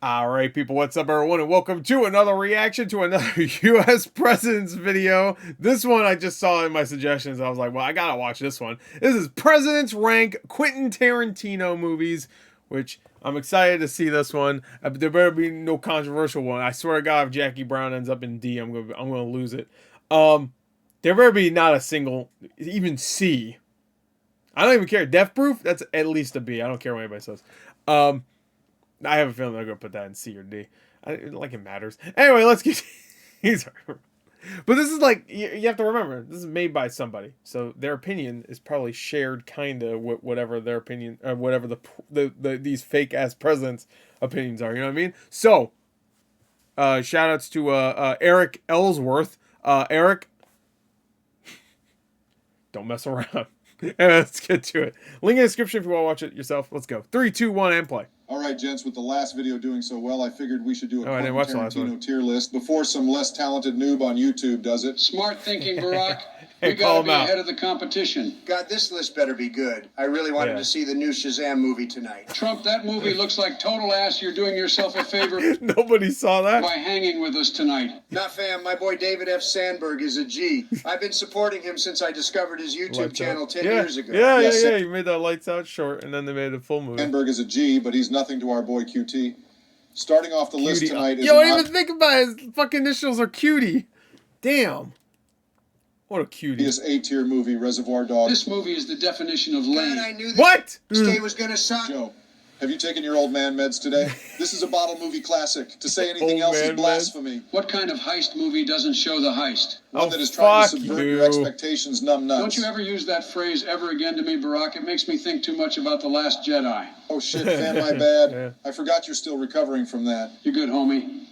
Alright people, what's up everyone, and welcome to another reaction to another US Presidents video. This one I just saw in my suggestions. I was like, well, I gotta watch this one. This is Presidents Rank Quentin Tarantino movies, which I'm excited to see this one. There better be no controversial one. I swear to God, if Jackie Brown ends up in D, I'm gonna lose it. There better be not a single, even C. I don't even care. Death Proof? That's at least a B. I don't care what anybody says. I have a feeling they're going to put that in C or D. Like it matters. Anyway, let's get... But this is like... You have to remember, this is made by somebody. So their opinion is probably shared kind of whatever their opinion... whatever these fake-ass presidents' opinions are. You know what I mean? So, shout-outs to Eric Ellsworth. Eric... Don't mess around. Let's get to it. Link in the description if you want to watch it yourself. Let's go. 3, 2, 1, and play. All right, gents, with the last video doing so well, I figured we should do a Quentin Tarantino tier list before some less talented noob on YouTube does it. Smart thinking, Barack. Hey, we gotta be ahead of the competition. God, this list better be good. I really wanted to see the new Shazam movie tonight. Trump, that movie looks like total ass. You're doing yourself a favor Nobody saw that. by hanging with us tonight. Not fam, my boy David F. Sandberg is a G. I've been supporting him since I discovered his YouTube channel 10 years ago. Yeah. You made that Lights Out short, and then they made a full movie. Sandberg is a G, but he's nothing to our boy QT. Starting off the list tonight is... Yo, I didn't even think about it. His fucking initials are Cutie. Damn. What a cutie. This A-tier movie, Reservoir Dogs. This movie is the definition of lame. God, I knew What? This day was gonna suck. Joe, have you taken your old man meds today? This is a bottle movie classic. To say anything else is blasphemy. What kind of heist movie doesn't show the heist? One that is trying to subvert your expectations, numb nuts. Don't you ever use that phrase ever again to me, Barack. It makes me think too much about The Last Jedi. Oh shit, fam, my bad. I forgot you're still recovering from that. You're good, homie.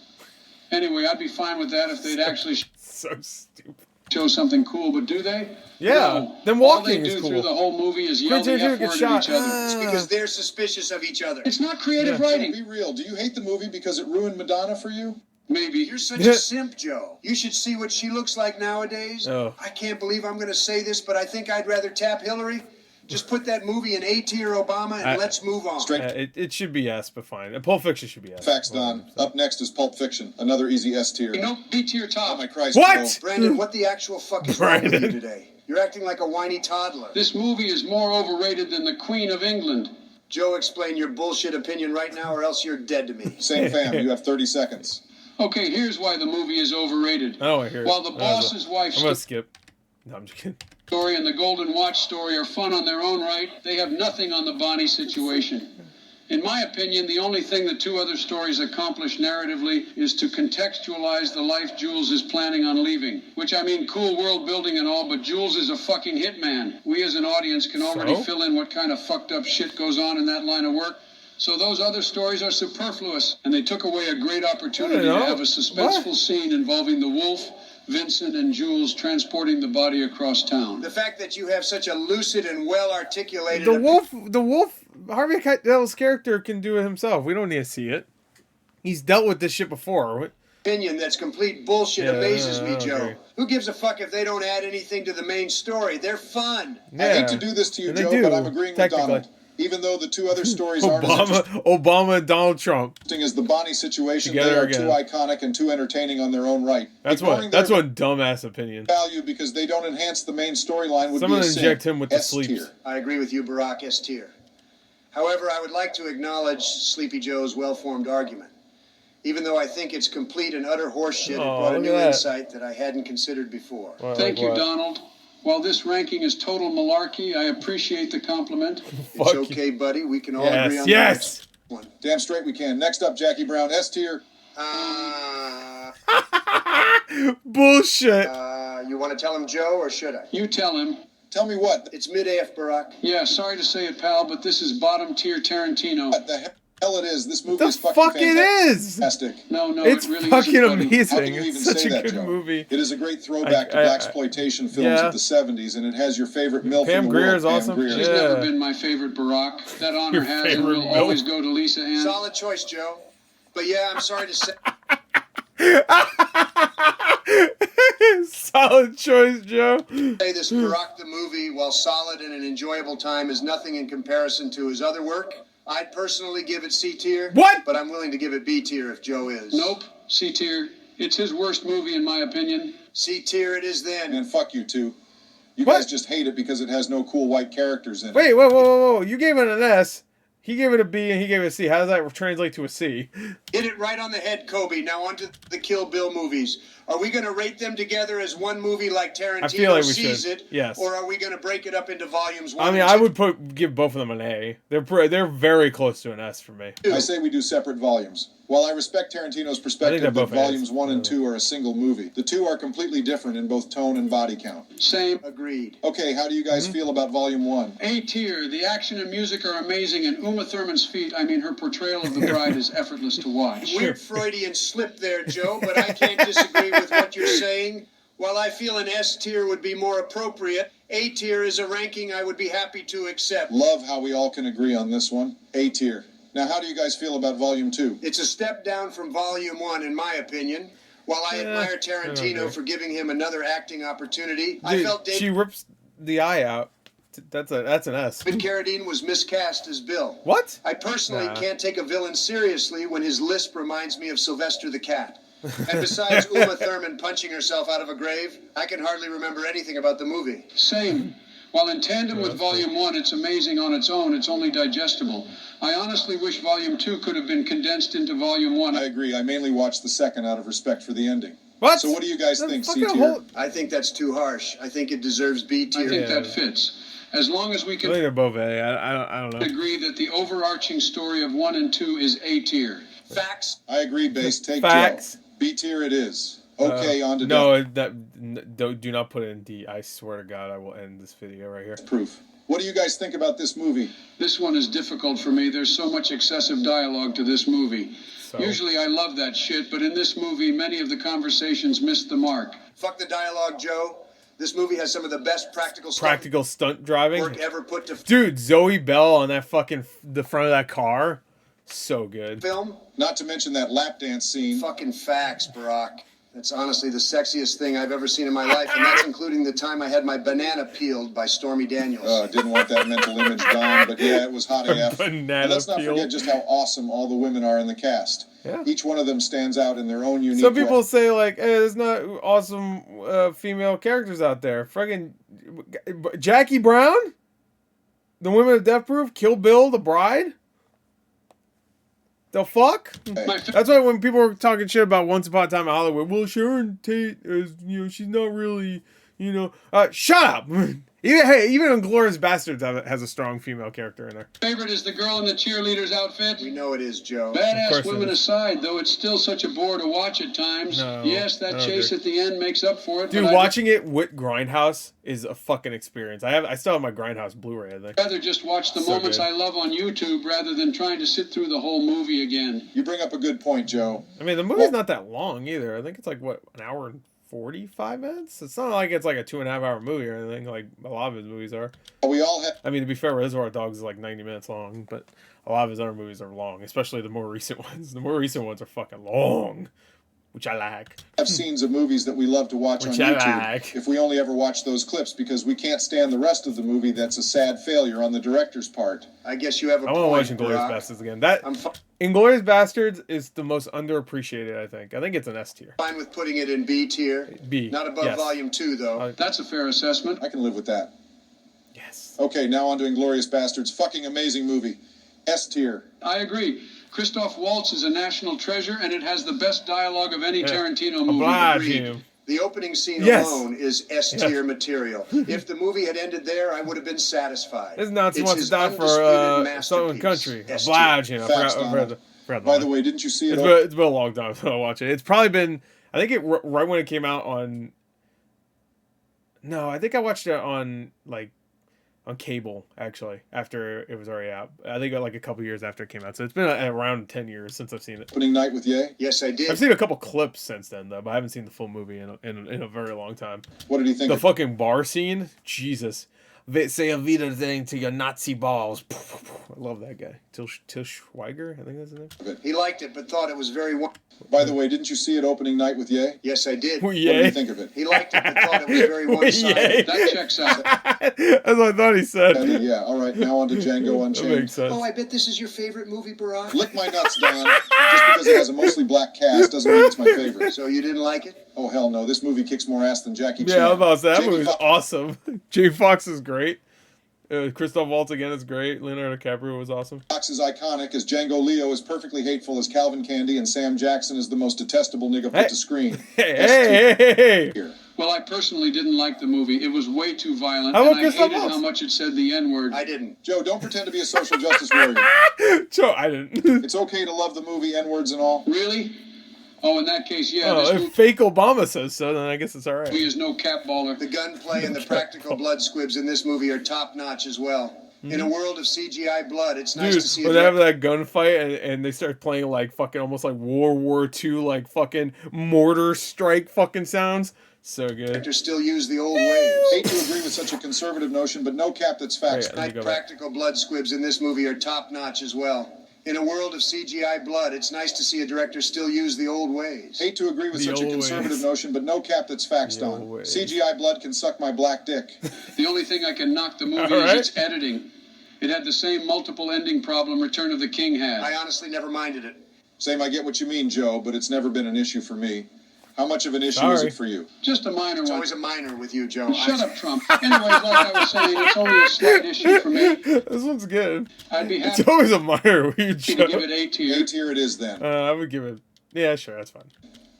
Anyway, I'd be fine with that if they'd actually So stupid. show something cool, but do they? Yeah, No. then walking All they is do cool. through the whole movie is yell the Quentin F Tarantino word gets at each shot. other. It's because they're suspicious of each other. It's not creative Yeah. writing. Be real, do you hate the movie because it ruined Madonna for you? Maybe. You're such a simp, Joe. You should see what she looks like nowadays. Oh. I can't believe I'm gonna say this, but I think I'd rather tap Hillary. Just put that movie in A-tier Obama and let's move on. It should be S, but fine. Pulp Fiction should be S. Facts, Don. Up next is Pulp Fiction, another easy S tier. No, B-tier Oh top. my Christ, What? Joe. Brandon, what the actual fuck is wrong with you today? You're acting like a whiny toddler. This movie is more overrated than the Queen of England. Joe, explain your bullshit opinion right now or else you're dead to me. Same fam, you have 30 seconds. Okay, here's why the movie is overrated. I don't want to hear it. While the boss's wife's I'm going to skip. No, I'm just kidding. story and the Golden Watch story are fun on their own right, they have nothing on the Bonnie situation. In my opinion, the only thing the two other stories accomplish narratively is to contextualize the life Jules is planning on leaving. Which, I mean, cool world building and all, but Jules is a fucking hitman. We as an audience can already fill in what kind of fucked up shit goes on in that line of work. So those other stories are superfluous, and they took away a great opportunity to have a suspenseful scene involving the wolf, Vincent, and Jules transporting the body across town. The fact that you have such a lucid and well-articulated... The wolf, Harvey Keitel's character can do it himself. We don't need to see it. He's dealt with this shit before. opinion that's complete bullshit amazes me, Joe. Okay. Who gives a fuck if they don't add anything to the main story? They're fun. I hate to do this to you, Joe, but I'm agreeing with Donald. Even though the two other stories aren't as interesting Obama and Donald Trump as the Bonnie situation, they together are again. too iconic and too entertaining on their own right. That's one dumbass opinion. Value because they don't enhance the main storyline would Someone be a inject sin. him with the S sleeps. tier. I agree with you, Barack, S tier. However, I would like to acknowledge Sleepy Joe's well-formed argument. Even though I think it's complete and utter horseshit, it brought a new insight that I hadn't considered before. Thank you, Donald. While this ranking is total malarkey, I appreciate the compliment. It's okay, buddy. We can all agree on that one. Damn straight we can. Next up, Jackie Brown, S tier. Bullshit. You want to tell him, Joe, or should I? You tell him. Tell me what? It's mid-AF, Barack. Yeah, sorry to say it, pal, but this is bottom tier Tarantino. What the hell it is? This movie is The fucking fuck it is? fantastic. No, It's it really fucking isn't, buddy. amazing. How can you even It's such say a that, good Joe? movie. It is a great throwback to blaxploitation films of the 70s, and it has your favorite MILF Pam in the Grier world, is awesome. Pam Grier. She's never been my favorite, Barack. That honor Your has and favorite will milk. always go to Lisa Ann. Solid choice, Joe. But yeah, I'm sorry to say... Solid choice, Joe. Say this, Barack the movie, while solid and an enjoyable time, is nothing in comparison to his other work. I'd personally give it C tier. What? But I'm willing to give it B tier if Joe is. Nope, C tier. It's his worst movie in my opinion. C tier it is then. And fuck you too. You What? guys just hate it because it has no cool white characters in it. Wait, whoa. You gave it an S. He gave it a B and he gave it a C. How does that translate to a C? Hit it right on the head, Kobe. Now on to the Kill Bill movies. Are we going to rate them together as one movie like Tarantino I feel like we sees should. it? Yes. Or are we going to break it up into volumes 1 I mean, and I 2? would give both of them an A. They're very close to an S for me. I say we do separate volumes. While I respect Tarantino's perspective they're that both volumes A's. 1 and 2 are a single movie, the two are completely different in both tone and body count. Same. Agreed. Okay, how do you guys feel about volume 1? A tier. The action and music are amazing, and Uma Thurman's feat, I mean her portrayal of the bride, is effortless to watch. Weird Freudian slip there, Joe, but I can't disagree with what you're saying. While I feel an S tier would be more appropriate, A tier is a ranking I would be happy to accept. Love how we all can agree on this one. A tier. Now, how do you guys feel about volume 2? It's a step down from volume 1, in my opinion. While I admire Tarantino for giving him another acting opportunity, I Dude, felt she David rips the eye out. That's an S. Carradine was miscast as Bill. What? I personally Nah. can't take a villain seriously when his lisp reminds me of Sylvester the Cat. And besides Uma Thurman punching herself out of a grave, I can hardly remember anything about the movie. Same. While in tandem with Volume 1, it's amazing on its own, it's only digestible. I honestly wish Volume 2 could have been condensed into Volume 1. I agree. I mainly watched the second out of respect for the ending. What? So what do you guys The think, C fucking tier? whole- I think that's too harsh. I think it deserves B I tier. think that fits. As long as we I can think they're both A. I don't know. agree that the overarching story of 1 and 2 is A tier. Facts. I agree, Base. Take Facts. Joe. B tier it is. Okay, on to No, do not put it in D. I swear to God, I will end this video right here. proof. What do you guys think about this movie? This one is difficult for me. There's so much excessive dialogue to this movie. So, Usually I love that shit, but in this movie, many of the conversations missed the mark. Fuck the dialogue, Joe. This movie has some of the best practical stunt driving. work ever put to Dude, Zoe Bell on that the front of that car, so good. film. Not to mention that lap dance scene. Fucking facts, Barack. That's honestly the sexiest thing I've ever seen in my life, and that's including the time I had my banana peeled by Stormy Daniels. Didn't want that mental image gone, but yeah, it was hot AF. Banana And let's not peel. forget just how awesome all the women are in the cast. Yeah. Each one of them stands out in their own unique Some people way. say like, "Hey, there's not awesome female characters out there." Fucking Jackie Brown, the Women of Death Proof, Kill Bill, The Bride. The fuck? That's why when people were talking shit about Once Upon a Time in Hollywood, well, Sharon Tate is, she's not really, shut up. Even Inglourious Basterds has a strong female character in there. Favorite is the girl in the cheerleader's outfit. We know it is, Joe. Of course Badass it women is. aside, though it's still such a bore to watch at times. No, Yes, I that don't chase agree. at the end makes up for it. Dude, but watching it with Grindhouse is a fucking experience. I still have my Grindhouse Blu-ray, I think. I'd rather just watch the So moments good. I love on YouTube rather than trying to sit through the whole movie again. You bring up a good point, Joe. I mean, the movie's not that long either. I think it's like, what, an hour and 45 minutes? It's not like it's like a 2.5 hour movie or anything like a lot of his movies are. We all have I mean, to be fair, Reservoir Dogs is like 90 minutes long, but a lot of his other movies are long, especially the more recent ones. The more recent ones are fucking long, which I like. scenes of movies that we love to watch on Which I YouTube like. if we only ever watch those clips because we can't stand the rest of the movie. That's a sad failure on the director's part. I guess you have a I point, want to watch Inglourious Barack. Basterds again. That I'm Inglourious Basterds is the most underappreciated, I think. I think it's an S tier. fine with putting it in B tier. B. Not above Yes. Volume 2, though. That's a fair assessment. I can live with that. Yes. Okay, now on to Inglourious Basterds. Fucking amazing movie. S tier. I agree. Christoph Waltz is a national treasure, and it has the best dialogue of any Tarantino movie. Oblige Agreed. him. The opening scene Yes. alone is S-tier material. If the movie had ended there, I would have been satisfied. This Nazi It's wants his to die for undisputed Southern masterpiece, country. S-tier. Oblige him. I Facts, forgot Donald. the By line. the way, didn't you see it? It's been a long time since I watched it. It's probably been, I think it right when it came out on. No, I think I watched it on on cable actually after it was already out. I think like a couple years after it came out. So it's been around 10 years since I've seen it. Opening night with Ye? Yes, I did. I've seen a couple clips since then though, but I haven't seen the full movie in a very long time. What did he think? The fucking bar scene, Jesus. say a Vita thing to your Nazi balls. I love that guy. Till Schweiger, I think that's his name. He liked it, but thought it was very... By the way, didn't you see it opening night with Ye? Yes, I did. What do you think of it? He liked it, but thought it was very one-sided. That checks out. That's what I thought he said. Yeah, all right, now on to Django Unchained. That makes sense. Oh, I bet this is your favorite movie, Barack? Lick my nuts, Don. Just because it has a mostly black cast doesn't mean it's my favorite. So you didn't like it? Oh, hell no. This movie kicks more ass than Jackie Chan. Yeah, I was about to say, that Jamie movie's Foxx- awesome. Jamie Foxx is great. Christoph Waltz again is great. Leonardo DiCaprio was awesome. Fox is iconic, as Django Leo is perfectly hateful, as Calvin Candy, and Sam Jackson is the most detestable nigga put to screen. Hey. Well, I personally didn't like the movie. It was way too violent, How about and I Christoph hated Waltz? how much it said the N-word. I didn't. Joe, don't pretend to be a social justice warrior. Joe, I didn't. It's okay to love the movie, N-words and all. Really? Oh, in that case, yeah. Oh, This if fake Obama says so, then I guess it's all right. movie is no cat baller. The gunplay and the practical blood squibs in this movie are top-notch as well. In a world of CGI blood, it's nice to see Dude, when they have that gunfight and they start playing like fucking almost like World War II, like fucking mortar strike fucking sounds. So good. director still use the old ways. Hate to agree with such a conservative notion, but no cap that's facts. Oh, yeah. Let me go back. Practical blood squibs in this movie are top-notch as well. In a world of CGI blood, it's nice to see a director still use the old ways. Hate to agree with The such a old conservative ways. notion, but no cap that's facts, The Don. old ways. CGI blood can suck my black dick. The only thing I can knock the movie All right. is its editing. It had the same multiple ending problem Return of the King had. I honestly never minded it. Same, I get what you mean, Joe, but it's never been an issue for me. How much of an issue is Sorry. it for you? Just a minor It's one. always a minor with you, Joe. Shut up, Trump. Anyways, like I was saying, it's only a slight issue for me. This one's good. I'd be It's happy always a minor weird to show. give it A tier. A tier it is then. I would give it. Yeah, sure, that's fine.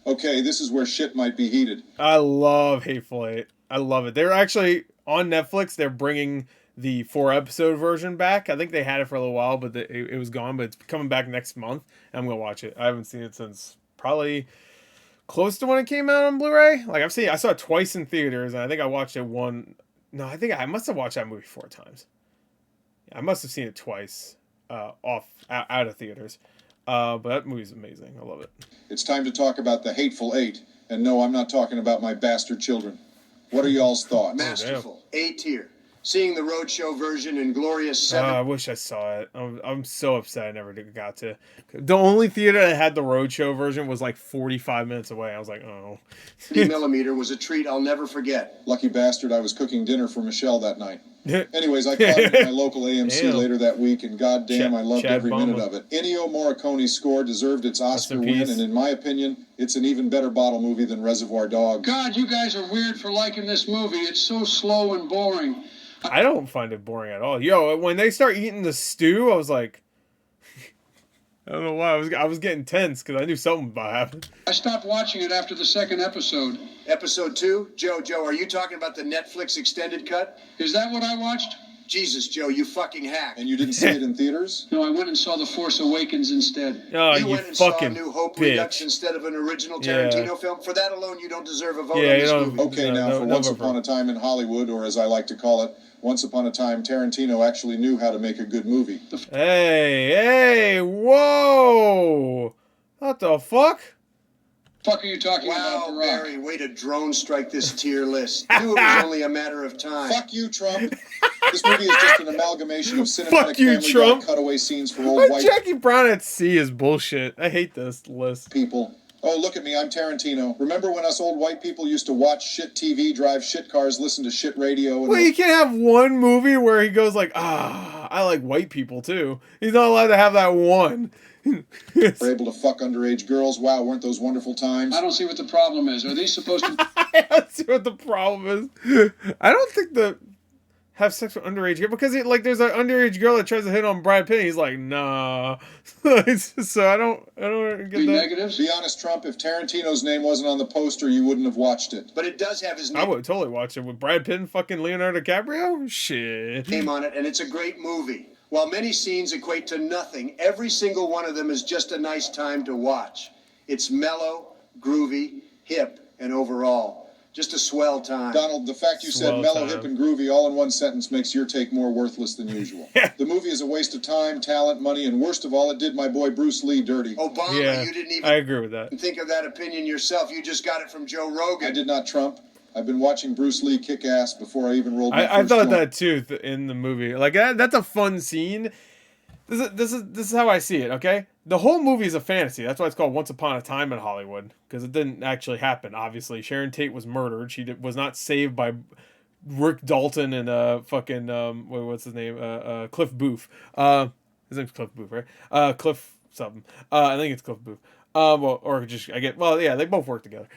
Okay, this is where shit might be heated. I love Hateful Eight. I love it. They're actually on Netflix. They're bringing the 4-episode version back. I think they had it for a little while, but it was gone. But it's coming back next month. I'm gonna watch it. I haven't seen it since probably close to when it came out on Blu-ray. Like I saw it twice in theaters, and I think I watched it one. No, I think I must have watched that movie 4 times. I must have seen it twice, out of theaters. But that movie's amazing. I love it. It's time to talk about the Hateful Eight. And no, I'm not talking about my bastard children. What are y'all's thoughts? Masterful. A tier. Seeing the Roadshow version in Glorious 7. I wish I saw it. I'm so upset I never got to. The only theater that had the Roadshow version was like 45 minutes away. I was like, oh. 50mm was a treat I'll never forget. Lucky bastard, I was cooking dinner for Michelle that night. Anyways, I caught it at my local AMC Damn. later that week, and goddamn, I loved Chad every minute Bumba. of it. Ennio Morricone's score deserved its Oscar in win, peace. and in my opinion, it's an even better bottle movie than Reservoir Dogs. God, you guys are weird for liking this movie. It's so slow and boring. I don't find it boring at all. Yo, when they start eating the stew, I was like, I don't know why. I was getting tense because I knew something about happened. I stopped watching it after the second episode. Episode 2? Joe, are you talking about the Netflix extended cut? Is that what I watched? Jesus, Joe, you fucking hack. And you didn't see it in theaters? No, I went and saw The Force Awakens instead. Oh, You you went and saw fucking New Hope bitch. Redux instead of an original Yeah. Tarantino film. For that alone, you don't deserve a vote Yeah, on you this don't- movie. Okay, No, now, no, for no Once vote Upon for a Time in Hollywood, or as I like to call it, Once Upon a Time, Tarantino actually knew how to make a good movie. Hey, whoa. What the fuck? Fuck are you talking Wow, about, Barack? Barry, way to drone strike this tier list. I knew it was only a matter of time. Fuck you, Trump. This movie is just an amalgamation of cinematic Fuck you, Family Trump. Guy cutaway scenes for old Why white Jackie Brown at sea is bullshit. I hate this list. people. Oh, look at me, I'm Tarantino. Remember when us old white people used to watch shit TV, drive shit cars, listen to shit radio? And Well, you can't have one movie where he goes like, I like white people too. He's not allowed to have that one. were able to fuck underage girls. Wow, weren't those wonderful times? I don't see what the problem is. Are these supposed to... I don't see what the problem is. I don't think the have sex with underage girl because there's an underage girl that tries to hit on Brad Pitt. And he's like, nah. So I don't get be that. negatives? Be honest, Trump, if Tarantino's name wasn't on the poster, you wouldn't have watched it. But it does have his I would totally watch it with Brad Pitt and fucking Leonardo DiCaprio. Shit. name on it, and it's a great movie. While many scenes equate to nothing, every single one of them is just a nice time to watch. It's mellow, groovy, hip, and overall, just a swell time. Donald, the fact you said Swell mellow, time. hip, and groovy all in one sentence makes your take more worthless than usual. The movie is a waste of time, talent, money, and worst of all, it did my boy Bruce Lee dirty. Obama, Yeah, you didn't I even agree with that. think of that opinion yourself. You just got it from Joe Rogan. I did not, Trump. I've been watching Bruce Lee kick ass before I even rolled my I first thought blunt. that too in the movie. Like that's a fun scene. This is how I see it. Okay, the whole movie is a fantasy. That's why it's called Once Upon a Time in Hollywood, because it didn't actually happen. Obviously, Sharon Tate was murdered. She was not saved by Rick Dalton and fucking what's his name? Cliff Booth. His name's Cliff Booth, right? Cliff something. I think it's Cliff Booth. Well, or just yeah, they both work together.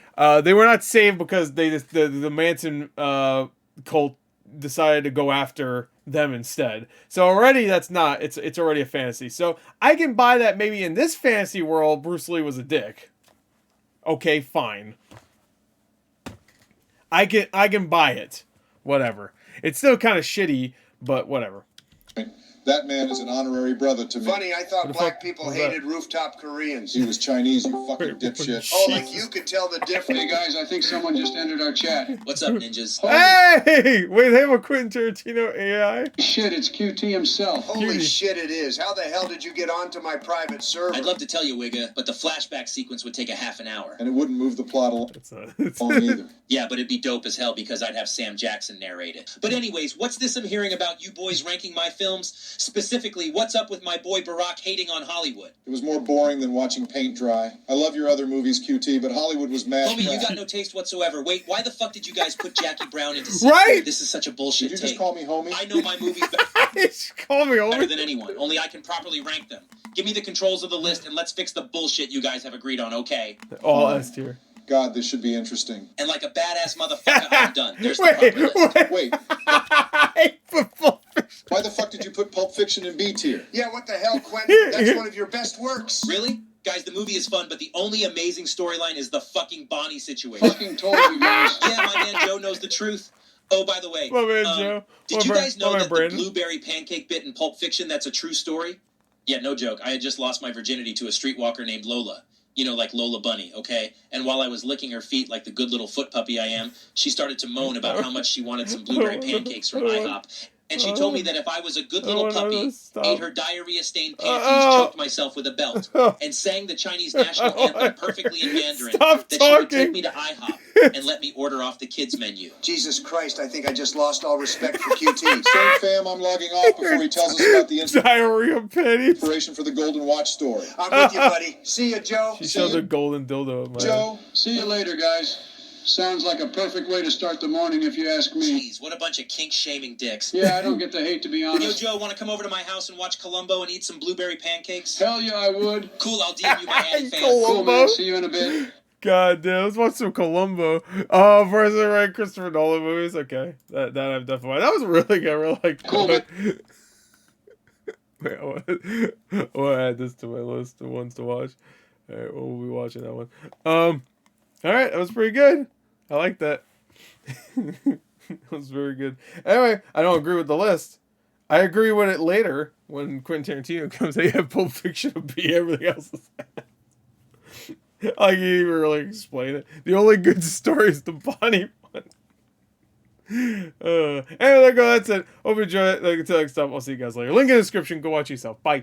They were not saved because the Manson cult decided to go after them instead. So already it's already a fantasy. So I can buy that maybe in this fantasy world Bruce Lee was a dick. Okay, fine. I can buy it. Whatever. It's still kind of shitty, but whatever. That man is an honorary brother to me. Funny, I thought black people hated rooftop Koreans. He was Chinese, you fucking dipshit. Oh, like you could tell the difference. Hey guys, I think someone just entered our chat. What's up, ninjas? Hey! Wait, they have a Quentin Tarantino AI? Shit, it's QT himself. Holy shit, it is. How the hell did you get onto my private server? I'd love to tell you, Wigga, but the flashback sequence would take a half an hour. And it wouldn't move the plot along either. Yeah, but it'd be dope as hell because I'd have Sam Jackson narrate it. But anyways, what's this I'm hearing about you boys ranking my films? Specifically, what's up with my boy Barack hating on Hollywood? It was more boring than watching paint dry. I love your other movies, QT, but Hollywood was mad. Homie, you got no taste whatsoever. Wait, why the fuck did you guys put Jackie Brown into C? Right? This is such a bullshit Did you take. just call me homie? I know my movies Call me better over. than anyone. Only I can properly rank them. Give me the controls of the list and let's fix the bullshit you guys have agreed on, okay? All S tier. God, this should be interesting. And like a badass motherfucker, I'm done. There's the proper list. Wait, Pulp Fiction. why the fuck did you put Pulp Fiction in B tier? Yeah, what the hell, Quentin? That's one of your best works. Really? Guys, the movie is fun, but the only amazing storyline is the fucking Bonnie situation. Fucking told you guys. Yeah, my man Joe knows the truth. Oh, by the way, My man Joe. did My you guys know man that the Brandon. blueberry pancake bit in Pulp Fiction, that's a true story? Yeah, no joke. I had just lost my virginity to a streetwalker named Lola. You know, like Lola Bunny, okay? And while I was licking her feet like the good little foot puppy I am, she started to moan about how much she wanted some blueberry pancakes from IHOP. And she told me that if I was a good little puppy, ate her diarrhea-stained panties, choked myself with a belt, and sang the Chinese national anthem perfectly in Mandarin, Stop that she would talking. take me to IHOP and let me order off the kids' menu. Jesus Christ, I think I just lost all respect for QT. Same fam, I'm logging off before he tells us about the Diarrhea pennies. inspiration for the Golden Watch story. I'm with you, buddy. See ya, Joe. She showed a golden dildo. Man. Joe, See you later, guys. Sounds like a perfect way to start the morning if you ask me. Jeez, what a bunch of kink-shaming dicks. Yeah, I don't get the hate, to be Yo, honest. Joe, want to come over to my house and watch Columbo and eat some blueberry pancakes? Hell yeah, I would. Cool, I'll DM you my ad fan. Cool, man. See you in a bit. God damn, let's watch some Columbo. Oh, versus right Christopher Nolan movies. Okay, that I'm definitely. That was really good. I really like. Cool, man. Wait, I want to add this to my list of ones to watch. All right, we'll be watching that one. All right, that was pretty good. I like that. That was very good. Anyway, I don't agree with the list. I agree with it later when Quentin Tarantino comes. They have Pulp Fiction to be everything else. I can't even really explain it. The only good story is the Bonnie one. Anyway, there you go. That's it. Hope you enjoy it. Until next time, I'll see you guys later. Link in the description. Go watch yourself. Bye.